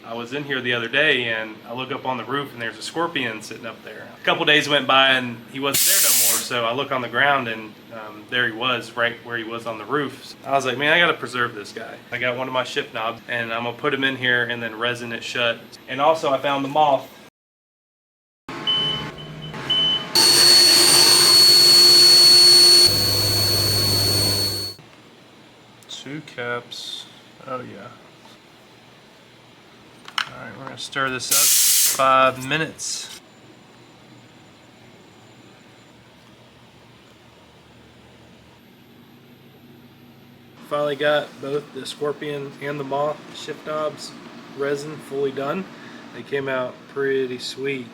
I was in here the other day and I look up on the roof and there's a scorpion sitting up there. A couple days went by and he wasn't there no more, so I look on the ground and there he was, right where he was on the roof. I was like, man, I gotta preserve this guy. I got one of my shift knobs and I'm gonna put him in here and then resin it shut. And also I found the moth. Two caps. Oh yeah. Alright, we're going to stir this up 5 minutes. Finally got both the scorpion and the moth shift knobs resin fully done. They came out pretty sweet.